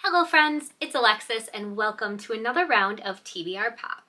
Hello friends, it's Alexis and welcome to another round of TBR Pop.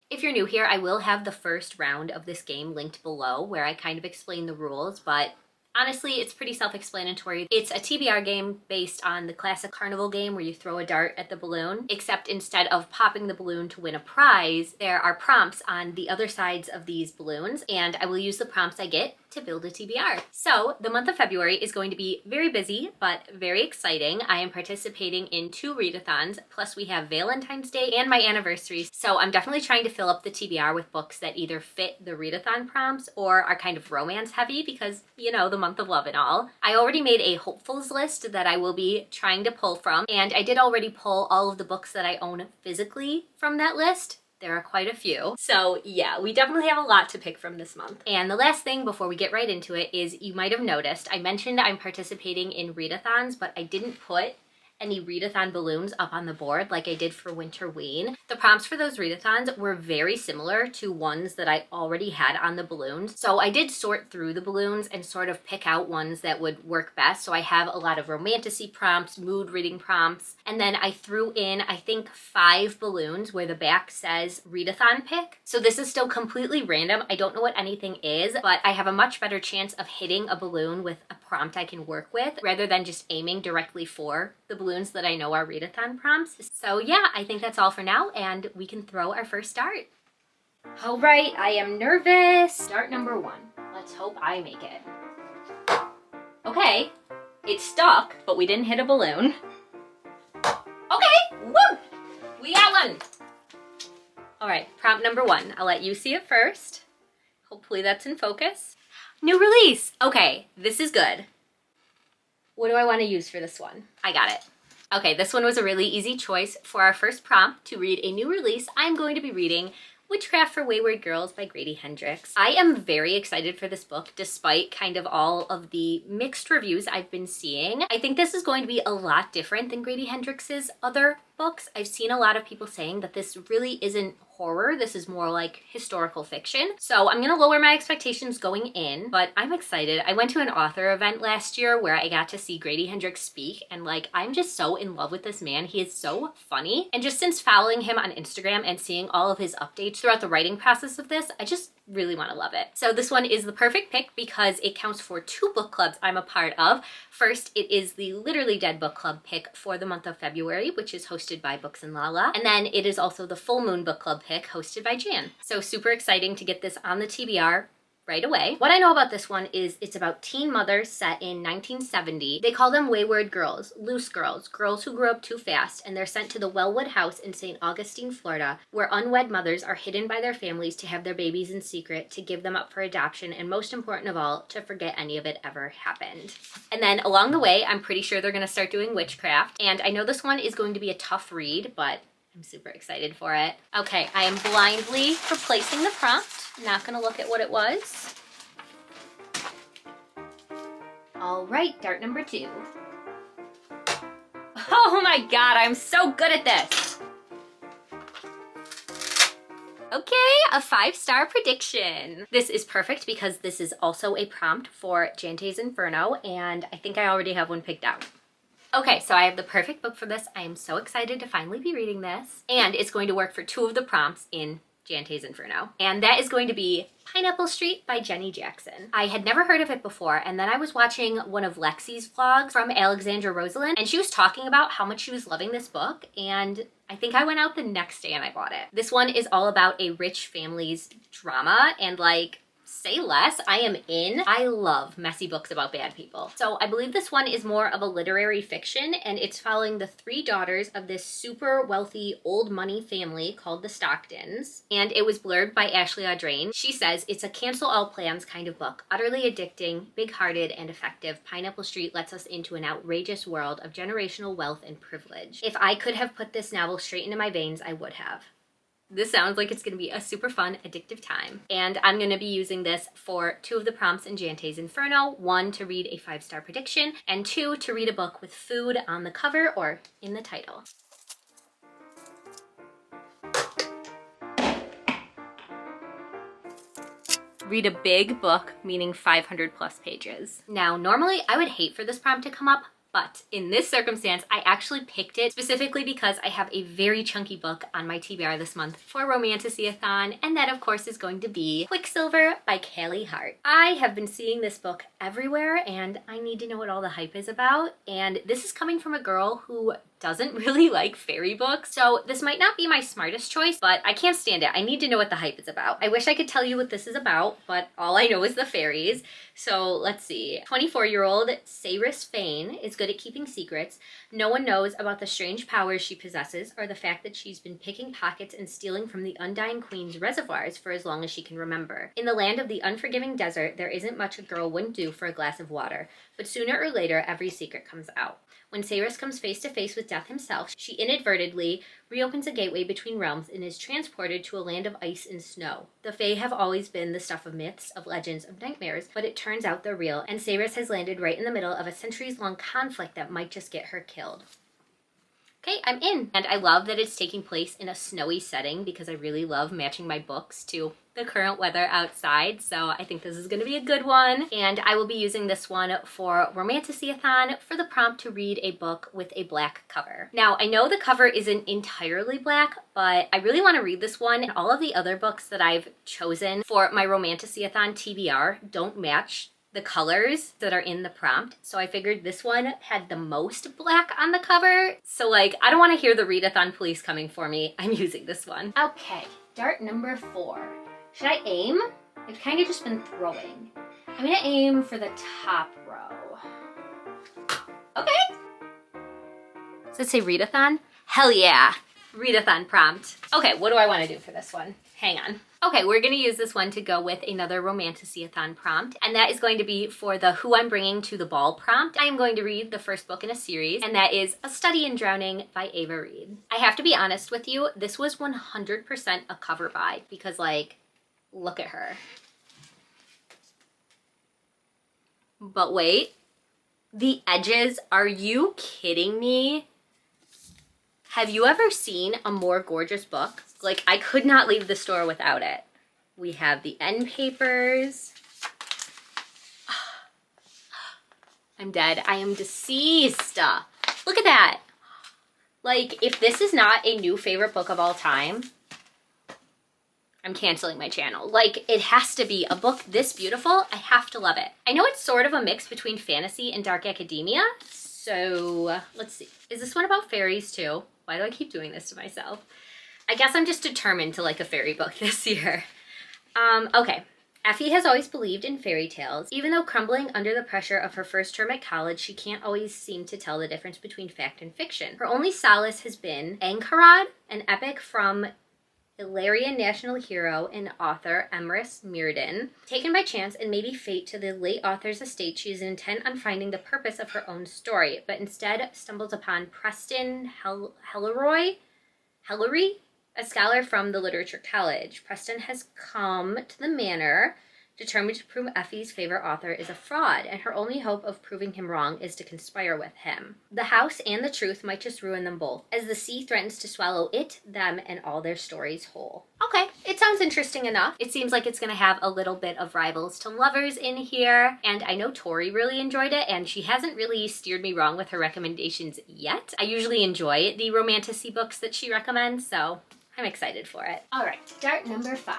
If you're new here, I will have the first round of this game linked below where I kind of explain the rules, but honestly, it's pretty self-explanatory. It's a TBR game based on the classic carnival game where you throw a dart at the balloon, except instead of popping the balloon to win a prize, there are prompts on the other sides of these balloons, and I will use the prompts I get to build a TBR. So the month of February is going to be very busy, but very exciting. I am participating in 2 readathons, plus we have Valentine's Day and my anniversary. So I'm definitely trying to fill up the TBR with books that either fit the readathon prompts or are kind of romance heavy because, you know, the month of love and all. I already made a hopefuls list that I will be trying to pull from, and I did already pull all of the books that I own physically from that list. There are quite a few. So yeah, we definitely have a lot to pick from this month. And the last thing before we get right into it is you might have noticed I mentioned I'm participating in readathons, but I didn't put any readathon balloons up on the board like I did for Winterween. The prompts for those readathons were very similar to ones that I already had on the balloons. So I did sort through the balloons and sort of pick out ones that would work best. So I have a lot of romantasy prompts, mood reading prompts, and then I threw in, I think, 5 balloons where the back says readathon pick. So this is still completely random. I don't know what anything is, but I have a much better chance of hitting a balloon with a prompt I can work with rather than just aiming directly for the balloons that I know are readathon prompts. So yeah, I think that's all for now and we can throw our first dart. All right, I am nervous. Dart number 1. Let's hope I make it. Okay, it stuck, but we didn't hit a balloon. Okay, woo! We got one. All right, prompt number 1. I'll let you see it first. Hopefully that's in focus. New release. Okay, this is good. What do I want to use for this one? I got it. Okay, this one was a really easy choice. For our first prompt to read a new release, I'm going to be reading Witchcraft for Wayward Girls by Grady Hendrix. I am very excited for this book despite kind of all of the mixed reviews I've been seeing. I think this is going to be a lot different than Grady Hendrix's other books. I've seen a lot of people saying that this really isn't horror. This is more like historical fiction. So I'm gonna lower my expectations going in, but I'm excited. I went to an author event last year where I got to see Grady Hendrix speak, and like, I'm just so in love with this man. He is so funny. And just since following him on Instagram and seeing all of his updates throughout the writing process of this, I just really want to love it. So this one is the perfect pick because it counts for 2 book clubs I'm a part of. First, it is the Literally Dead book club pick for the month of February, which is hosted by Books and Lala. And then it is also the Full Moon book club pick hosted by Jan. So super exciting to get this on the TBR right away. What I know about this one is it's about teen mothers set in 1970. They call them wayward girls, loose girls, girls who grow up too fast, and they're sent to the Wellwood House in St. Augustine, Florida, where unwed mothers are hidden by their families to have their babies in secret, to give them up for adoption, and most important of all, to forget any of it ever happened. And then along the way, I'm pretty sure they're going to start doing witchcraft, and I know this one is going to be a tough read, but I'm super excited for it. Okay, I am blindly replacing the prompt. Not gonna look at what it was. All right, dart number 2. Oh my God, I'm so good at this. Okay, a 5-star prediction. This is perfect because this is also a prompt for Jante's Inferno, and I think I already have one picked out. Okay, so I have the perfect book for this. I am so excited to finally be reading this. And it's going to work for 2 of the prompts in Jante's Inferno. And that is going to be Pineapple Street by Jenny Jackson. I had never heard of it before, and then I was watching one of Lexi's vlogs from Alexandra Rosalind, and she was talking about how much she was loving this book, and I think I went out the next day and I bought it. This one is all about a rich family's drama, and like, say less, I am in. I love messy books about bad people. So I believe this one is more of a literary fiction, and it's following the 3 daughters of this super wealthy old money family called the Stocktons. And it was blurred by Ashley Audrain. She says it's a cancel all plans kind of book. Utterly addicting, big-hearted, and effective, Pineapple Street lets us into an outrageous world of generational wealth and privilege. If I could have put this novel straight into my veins, I would have. This sounds like it's going to be a super fun, addictive time. And I'm going to be using this for 2 of the prompts in Jante's Inferno. 1 to read a 5-star prediction, and 2 to read a book with food on the cover or in the title. Read a big book, meaning 500 plus pages. Now, normally I would hate for this prompt to come up, but in this circumstance, I actually picked it specifically because I have a very chunky book on my TBR this month for Romantasyathon, and that of course is going to be Quicksilver by Callie Hart. I have been seeing this book everywhere and I need to know what all the hype is about, and this is coming from a girl who doesn't really like fairy books, so this might not be my smartest choice, but I can't stand it. I need to know what the hype is about. I wish I could tell you what this is about, but all I know is the fairies. So let's see. 24-year-old Saris Fane is good at keeping secrets. No one knows about the strange powers she possesses or the fact that she's been picking pockets and stealing from the Undying Queen's reservoirs for as long as she can remember. In the land of the unforgiving desert, there isn't much a girl wouldn't do for a glass of water, but sooner or later, every secret comes out. When Saris comes face to face with death himself, she inadvertently reopens a gateway between realms and is transported to a land of ice and snow. The Fae have always been the stuff of myths, of legends, of nightmares, but it turns out they're real, and Saris has landed right in the middle of a centuries-long conflict that might just get her killed. Okay, I'm in. And I love that it's taking place in a snowy setting because I really love matching my books to the current weather outside. So I think this is going to be a good one. And I will be using this one for Romantasyathon for the prompt to read a book with a black cover. Now, I know the cover isn't entirely black, but I really want to read this one. And all of the other books that I've chosen for my Romantasyathon TBR don't match the colors that are in the prompt. So I figured this one had the most black on the cover. So like, I don't want to hear the readathon police coming for me. I'm using this one. Okay, dart number 4. Should I aim? I've kind of just been throwing. I'm gonna aim for the top row. Okay. Does it say readathon? Hell yeah. Readathon prompt. Okay, what do I want to do for this one? Hang on. Okay, we're going to use this one to go with another Romantasyathon prompt, and that is going to be for the Who I'm Bringing to the Ball prompt. I am going to read the first book in a series, and that is A Study in Drowning by Ava Reed. I have to be honest with you, this was 100% a cover buy, because like, look at her. But wait, the edges, are you kidding me? Have you ever seen a more gorgeous book? Like, I could not leave the store without it. We have the end papers. I'm dead. I am deceased. Look at that. Like, if this is not a new favorite book of all time, I'm canceling my channel. Like, it has to be a book this beautiful. I have to love it. I know it's sort of a mix between fantasy and dark academia. So let's see. Is this one about fairies too? Why do I keep doing this to myself? I guess I'm just determined to like a fairy book this year. Okay. Effie has always believed in fairy tales. Even though crumbling under the pressure of her first term at college, she can't always seem to tell the difference between fact and fiction. Her only solace has been Angharad, an epic from Illyrian national hero and author Emrys Mirrodin. Taken by chance and maybe fate to the late author's estate, she is intent on finding the purpose of her own story, but instead stumbles upon Preston Hellery, a scholar from the Literature College. Preston has come to the manor determined to prove Effie's favorite author is a fraud, and her only hope of proving him wrong is to conspire with him. The house and the truth might just ruin them both, as the sea threatens to swallow it, them, and all their stories whole. Okay, it sounds interesting enough. It seems like it's going to have a little bit of rivals to lovers in here, and I know Tori really enjoyed it, and she hasn't really steered me wrong with her recommendations yet. I usually enjoy the romantasy books that she recommends, so I'm excited for it. All right, dart number 5.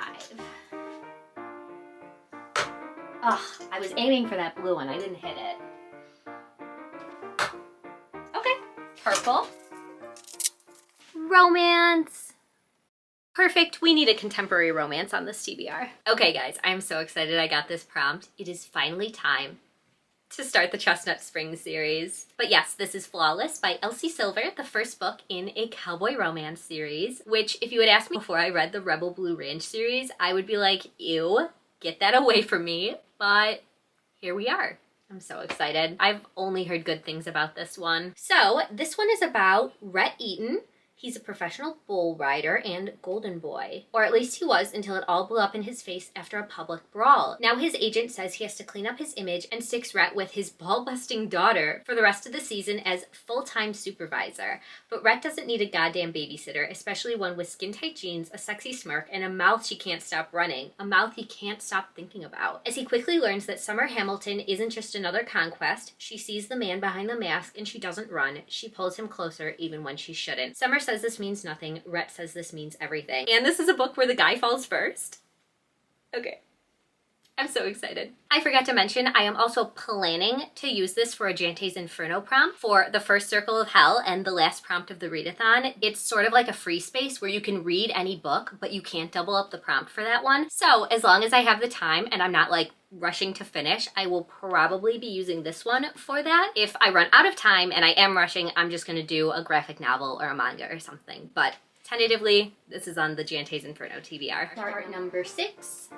Ugh, I was aiming for that blue one. I didn't hit it. Okay, purple. Romance. Perfect. We need a contemporary romance on this TBR. Okay, guys, I'm so excited I got this prompt. It is finally time to start the Chestnut Spring series. But yes, this is Flawless by Elsie Silver, the first book in a cowboy romance series, which if you had asked me before I read the Rebel Blue Ranch series, I would be like, ew, get that away from me. But here we are. I'm so excited. I've only heard good things about this one. So this one is about Rhett Eaton. He's a professional bull rider and golden boy. Or at least he was until it all blew up in his face after a public brawl. Now his agent says he has to clean up his image and sticks Rhett with his ball-busting daughter for the rest of the season as full-time supervisor. But Rhett doesn't need a goddamn babysitter, especially one with skin-tight jeans, a sexy smirk, and a mouth she can't stop running. A mouth he can't stop thinking about. As he quickly learns that Summer Hamilton isn't just another conquest, she sees the man behind the mask and she doesn't run. She pulls him closer even when she shouldn't. Summer says this means nothing. Rhett says this means everything. And this is a book where the guy falls first. Okay. I'm so excited. I forgot to mention, I am also planning to use this for a Jante's Inferno prompt for the first Circle of Hell and the last prompt of the readathon. It's sort of like a free space where you can read any book, but you can't double up the prompt for that one. So as long as I have the time and I'm not like rushing to finish, I will probably be using this one for that. If I run out of time and I am rushing, I'm just gonna do a graphic novel or a manga or something. But tentatively, this is on the Jante's Inferno TBR. Start number 6.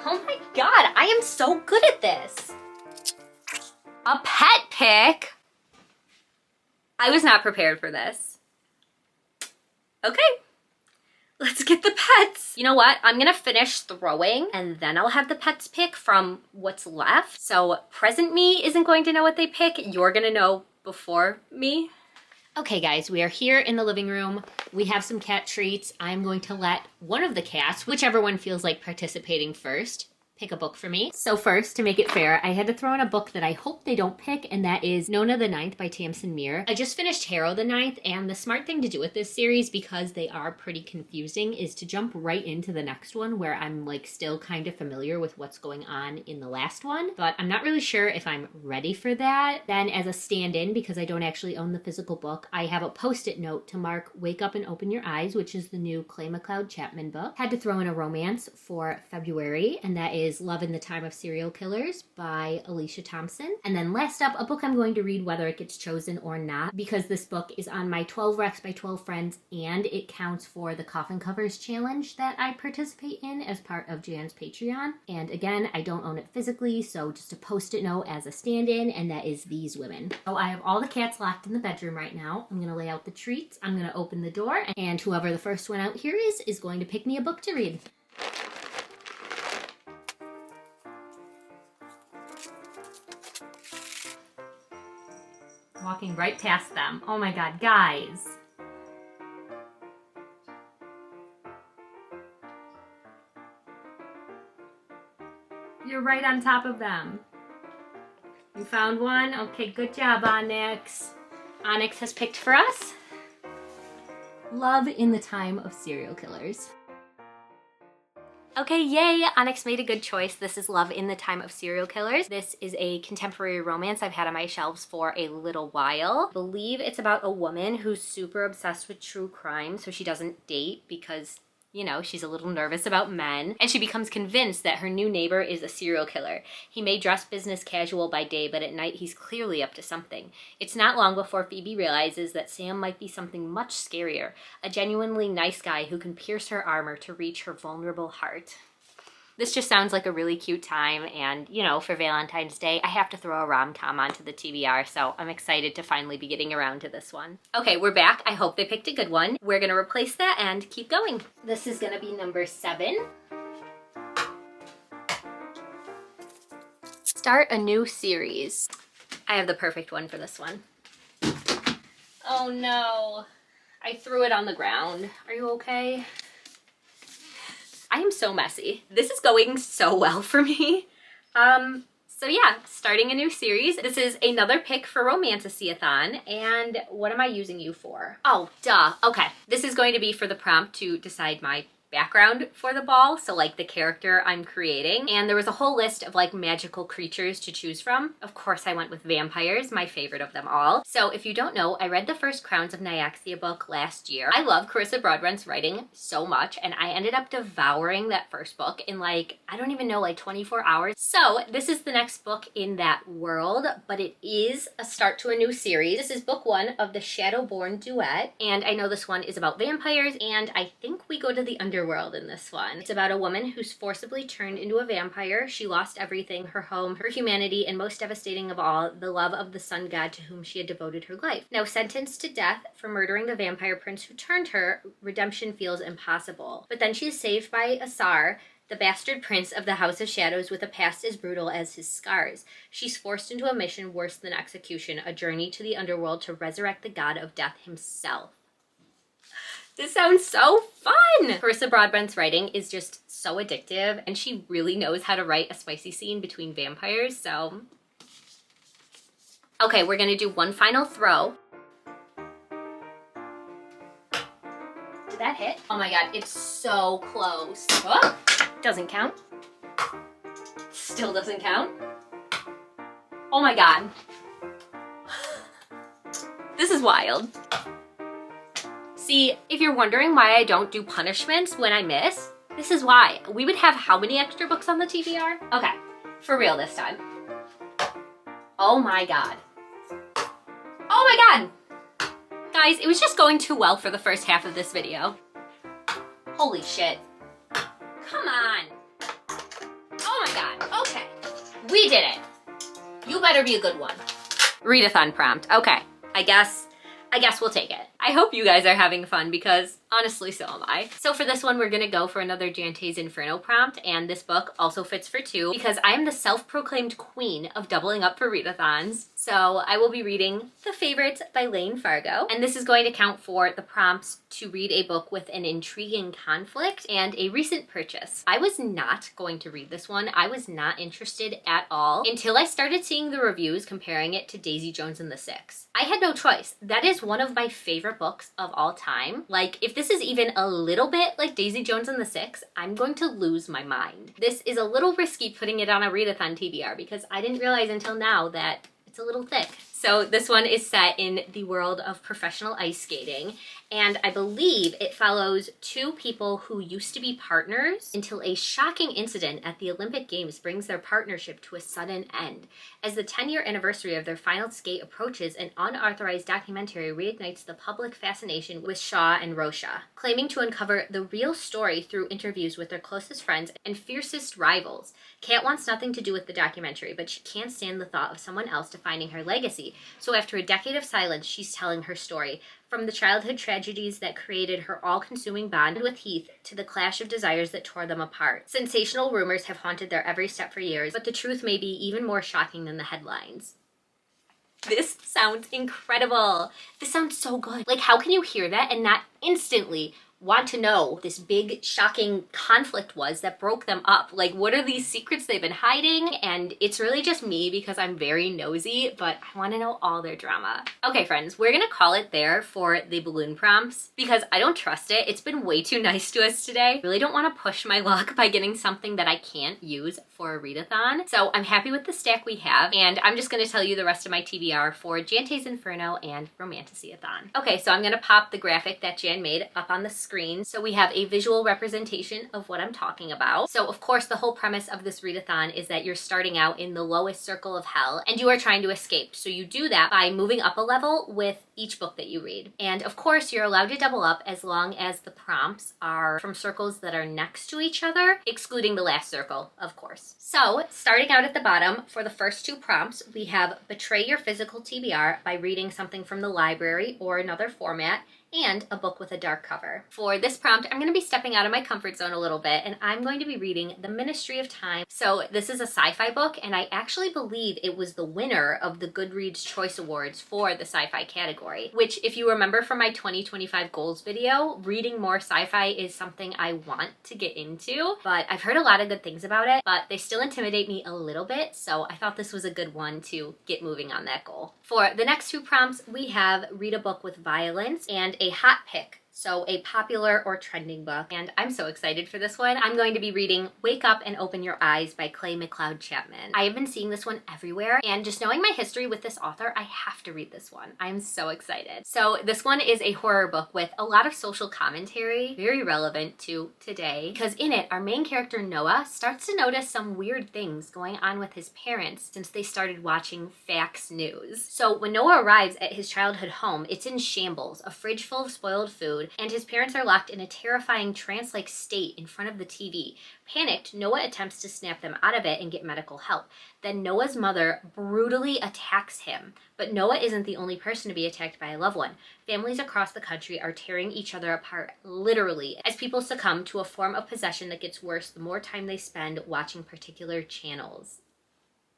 Oh my god, I am so good at this. A pet pick? I was not prepared for this. Okay, let's get the pets. You know what? I'm gonna finish throwing and then I'll have the pets pick from what's left. So present me isn't going to know what they pick. You're gonna know before me. Okay guys, we are here in the living room. We have some cat treats. I'm going to let one of the cats, whichever one feels like participating first, pick a book for me. So first, to make it fair, I had to throw in a book that I hope they don't pick, and that is Nona the Ninth by Tamsin Muir. I just finished Harrow the Ninth, and the smart thing to do with this series, because they are pretty confusing, is to jump right into the next one where I'm like still kind of familiar with what's going on in the last one, but I'm not really sure if I'm ready for that. Then as a stand-in, because I don't actually own the physical book, I have a post-it note to mark Wake Up and Open Your Eyes, which is the new Clay McLeod Chapman book. Had to throw in a romance for February, and that is Love in the Time of Serial Killers by Alicia Thompson. And then last up, a book I'm going to read whether it gets chosen or not, because this book is on my 12 Recs by 12 Friends, and it counts for the Coffin Covers Challenge that I participate in as part of Jan's Patreon. And again, I don't own it physically, so just a post-it note as a stand-in, and that is These Women. So I have all the cats locked in the bedroom right now. I'm gonna lay out the treats, I'm gonna open the door, and whoever the first one out here is going to pick me a book to read. Walking right past them. Oh my god, guys. You're right on top of them. You found one? Okay, good job, Onyx. Onyx has picked for us Love in the Time of Serial Killers. Okay, yay! Onyx made a good choice. This is Love in the Time of Serial Killers. This is a contemporary romance I've had on my shelves for a little while. I believe it's about a woman who's super obsessed with true crime, so she doesn't date because, you know, she's a little nervous about men. And she becomes convinced that her new neighbor is a serial killer. He may dress business casual by day, but at night he's clearly up to something. It's not long before Phoebe realizes that Sam might be something much scarier, a genuinely nice guy who can pierce her armor to reach her vulnerable heart. This just sounds like a really cute time, and, you know, for Valentine's Day, I have to throw a rom-com onto the TBR, so I'm excited to finally be getting around to this one. Okay, we're back. I hope they picked a good one. We're gonna replace that and keep going. This is gonna be number 7. Start a new series. I have the perfect one for this one. Oh no, I threw it on the ground. Are you okay? I am so messy. This is going so well for me. So yeah, starting a new series. This is another pick for Romantasyathon, and what am I using you for? Oh, duh, okay. This is going to be for the prompt to decide my background for the ball, so like the character I'm creating. And there was a whole list of like magical creatures to choose from. Of course I went with vampires, my favorite of them all. So if you don't know, I read the first Crowns of Nyaxia book last year. I love Carissa Broadbent's writing so much, and I ended up devouring that first book in like, I don't even know, like 24 hours. So this is the next book in that world, but it is a start to a new series. This is book 1 of the Shadowborn duet, and I know this one is about vampires, and I think we go to the underworld underworld in this one. It's about a woman who's forcibly turned into a vampire. She lost everything, her home, her humanity, and most devastating of all, the love of the sun god to whom she had devoted her life. Now sentenced to death for murdering the vampire prince who turned her, redemption feels impossible. But then she is saved by Asar, the bastard prince of the House of Shadows with a past as brutal as his scars. She's forced into a mission worse than execution, a journey to the underworld to resurrect the god of death himself. This sounds so fun! Carissa Broadbent's writing is just so addictive, and she really knows how to write a spicy scene between vampires, so... Okay, we're gonna do one final throw. Did that hit? Oh my god, it's so close. Oh, doesn't count. Still doesn't count. Oh my god. This is wild. See, if you're wondering why I don't do punishments when I miss, this is why. We would have how many extra books on the TBR? Okay, for real this time. Oh my god. Oh my god! Guys, it was just going too well for the first half of this video. Holy shit. Come on. Oh my god, okay. We did it. You better be a good one. Readathon prompt, okay. I guess we'll take it. I hope you guys are having fun because honestly, so am I. So for this one, we're gonna go for another Jante's Inferno prompt, and this book also fits for two because I am the self-proclaimed queen of doubling up for readathons. So I will be reading The Favorites by Lane Fargo, and this is going to count for the prompts to read a book with an intriguing conflict and a recent purchase. I was not going to read this one. I was not interested at all until I started seeing the reviews comparing it to Daisy Jones and the Six. I had no choice. That is one of my favorite books of all time. Like, if this is even a little bit like Daisy Jones and the Six, I'm going to lose my mind. This is a little risky putting it on a readathon TBR because I didn't realize until now that it's a little thick. So this one is set in the world of professional ice skating, and I believe it follows two people who used to be partners until a shocking incident at the Olympic Games brings their partnership to a sudden end. As the 10-year anniversary of their final skate approaches, an unauthorized documentary reignites the public fascination with Shaw and Rosha, claiming to uncover the real story through interviews with their closest friends and fiercest rivals. Kat wants nothing to do with the documentary, but she can't stand the thought of someone else defining her legacy. So after a decade of silence, she's telling her story. From the childhood tragedies that created her all-consuming bond with Heath to the clash of desires that tore them apart. Sensational rumors have haunted their every step for years, but the truth may be even more shocking than the headlines. This sounds incredible. This sounds so good. Like, how can you hear that and not instantly want to know what this big, shocking conflict was that broke them up? Like, what are these secrets they've been hiding? And it's really just me because I'm very nosy, but I want to know all their drama. Okay, friends, we're gonna call it there for the balloon prompts because I don't trust it. It's been way too nice to us today. I really don't want to push my luck by getting something that I can't use for a readathon. So I'm happy with the stack we have, and I'm just gonna tell you the rest of my TBR for Jante's Inferno and Romantasyathon. Okay, so I'm gonna pop the graphic that Jan made up on the screen so we have a visual representation of what I'm talking about. So of course the whole premise of this readathon is that you're starting out in the lowest circle of hell and you are trying to escape. So you do that by moving up a level with each book that you read. And of course you're allowed to double up as long as the prompts are from circles that are next to each other, excluding the last circle, of course. So starting out at the bottom, for the first two prompts, we have Betray Your Physical TBR by reading something from the library or another format, and a book with a dark cover. For this prompt, I'm going to be stepping out of my comfort zone a little bit, and I'm going to be reading The Ministry of Time. So this is a sci-fi book, and I actually believe it was the winner of the Goodreads Choice Awards for the sci-fi category, which, if you remember from my 2025 goals video, reading more sci-fi is something I want to get into, but I've heard a lot of good things about it, but they still intimidate me a little bit, so I thought this was a good one to get moving on that goal. For the next two prompts, we have Read a Book with Violence and a hot pick. So a popular or trending book, and I'm so excited for this one. I'm going to be reading Wake Up and Open Your Eyes by Clay McLeod Chapman. I have been seeing this one everywhere, and just knowing my history with this author, I have to read this one. I'm so excited. So this one is a horror book with a lot of social commentary, very relevant to today, because in it, our main character Noah starts to notice some weird things going on with his parents since they started watching Fox News. So when Noah arrives at his childhood home, it's in shambles, a fridge full of spoiled food, mode, and his parents are locked in a terrifying trance-like state in front of the TV. Panicked, Noah attempts to snap them out of it and get medical help. Then Noah's mother brutally attacks him. But Noah isn't the only person to be attacked by a loved one. Families across the country are tearing each other apart, literally, as people succumb to a form of possession that gets worse the more time they spend watching particular channels.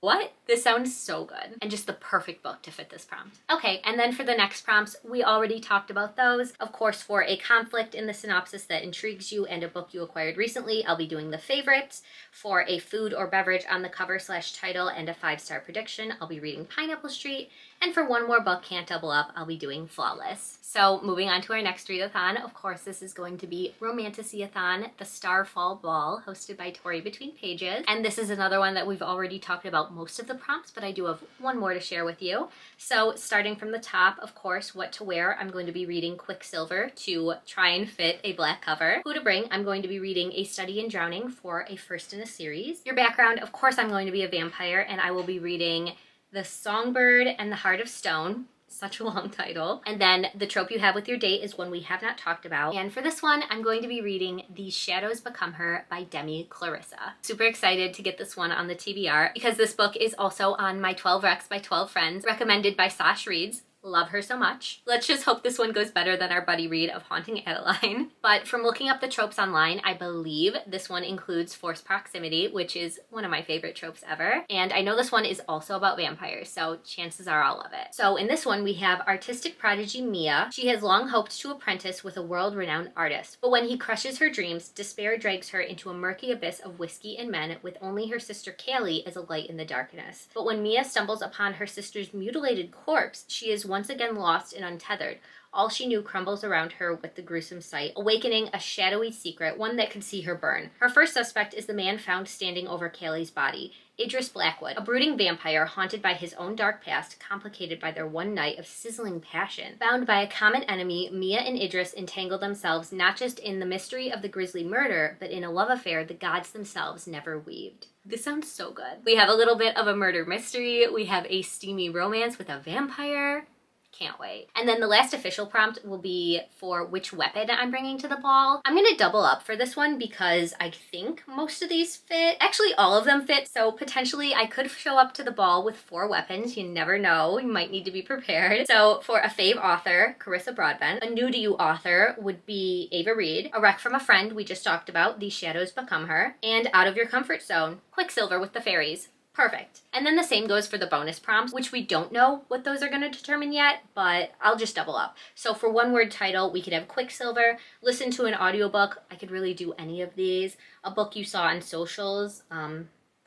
What? This sounds so good. And just the perfect book to fit this prompt. Okay, and then for the next prompts, we already talked about those. Of course, for a conflict in the synopsis that intrigues you and a book you acquired recently, I'll be doing the favorites. For a food or beverage on the cover/title and a 5-star prediction, I'll be reading Pineapple Street. And for one more book, Can't Double Up, I'll be doing Flawless. So moving on to our next readathon, of course, this is going to be Romantasyathon, the Starfall Ball, hosted by Tori Between Pages. And this is another one that we've already talked about most of the prompts, but I do have one more to share with you. So starting from the top, of course, what to wear, I'm going to be reading Quicksilver to try and fit a black cover. Who to bring, I'm going to be reading A Study in Drowning for a first in a series. Your background, of course, I'm going to be a vampire, and I will be reading The Songbird and the Heart of Stone. Such a long title. And then the trope you have with your date is one we have not talked about. And for this one, I'm going to be reading These Shadows Become Her by Demi Clarissa. Super excited to get this one on the TBR because this book is also on my 12 Recs by 12 Friends, recommended by Sash Reads. Love her so much. Let's just hope this one goes better than our buddy read of Haunting Adeline. But from looking up the tropes online, I believe this one includes forced proximity, which is one of my favorite tropes ever. And I know this one is also about vampires, so chances are I'll love it. So in this one, we have artistic prodigy Mia. She has long hoped to apprentice with a world-renowned artist. But when he crushes her dreams, despair drags her into a murky abyss of whiskey and men with only her sister Kaylee as a light in the darkness. But when Mia stumbles upon her sister's mutilated corpse, she is once again lost and untethered. All she knew crumbles around her with the gruesome sight, awakening a shadowy secret, one that could see her burn. Her first suspect is the man found standing over Kaylee's body, Idris Blackwood, a brooding vampire haunted by his own dark past, complicated by their one night of sizzling passion. Bound by a common enemy, Mia and Idris entangle themselves not just in the mystery of the grisly murder, but in a love affair the gods themselves never weaved. This sounds so good. We have a little bit of a murder mystery, we have a steamy romance with a vampire. Can't wait. And then the last official prompt will be for which weapon I'm bringing to the ball. I'm gonna double up for this one because I think most of these fit. Actually, all of them fit, so potentially I could show up to the ball with 4 weapons. You never know, you might need to be prepared. So for a fave author, Carissa Broadbent. A new to you author would be Ava Reed. A rec from a friend we just talked about, These Shadows Become Her. And out of your comfort zone, Quicksilver with the Fairies. Perfect. And then the same goes for the bonus prompts, which we don't know what those are going to determine yet, but I'll just double up. So for one word title, we could have Quicksilver, listen to an audiobook. I could really do any of these. A book you saw on socials,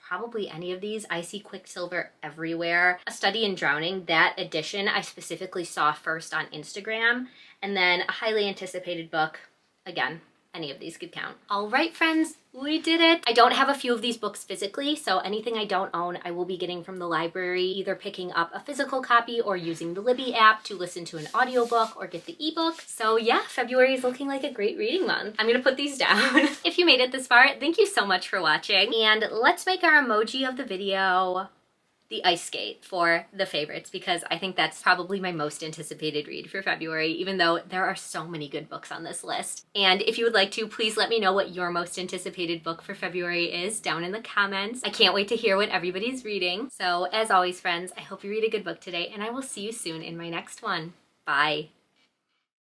probably any of these. I see Quicksilver everywhere. A Study in Drowning, that edition I specifically saw first on Instagram. And then a highly anticipated book, again, any of these could count. All right, friends, we did it. I don't have a few of these books physically, so anything I don't own, I will be getting from the library, either picking up a physical copy or using the Libby app to listen to an audiobook or get the ebook. So yeah, February is looking like a great reading month. I'm gonna put these down. If you made it this far, thank you so much for watching. And let's make our emoji of the video the ice skate for the favorites, because I think that's probably my most anticipated read for February, even though there are so many good books on this list. And if you would like to, please let me know what your most anticipated book for February is down in the comments. I can't wait to hear what everybody's reading. So as always, friends, I hope you read a good book today, and I will see you soon in my next one. Bye.